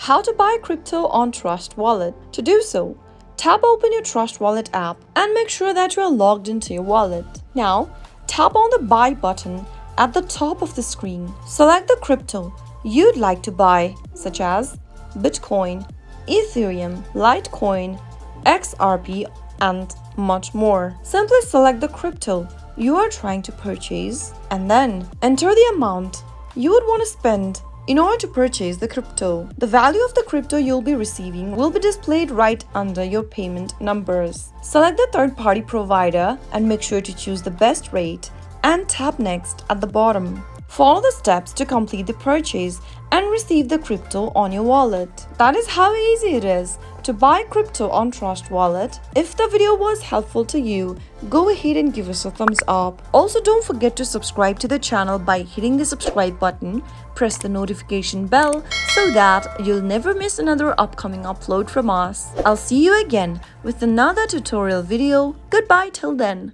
How to buy crypto on Trust Wallet. To do so, tap open your Trust Wallet app and make sure that you are logged into your wallet. Now, tap on the buy button at the top of the screen. Select the crypto you'd like to buy, such as Bitcoin, Ethereum, Litecoin, XRP, and much more. Simply select the crypto you are trying to purchase and then enter the amount you would want to spend in order to purchase the crypto. The value of the crypto you'll be receiving will be displayed right under your payment numbers. Select the third-party provider and make sure to choose the best rate and tap next at the bottom. Follow the steps to complete the purchase and receive the crypto on your wallet. That is how easy it is to buy crypto on Trust Wallet. If the video was helpful to you, go ahead and give us a thumbs up. Also, don't forget to subscribe to the channel by hitting the subscribe button. Press the notification bell so that you'll never miss another upcoming upload from us. I'll see you again with another tutorial video. Goodbye till then.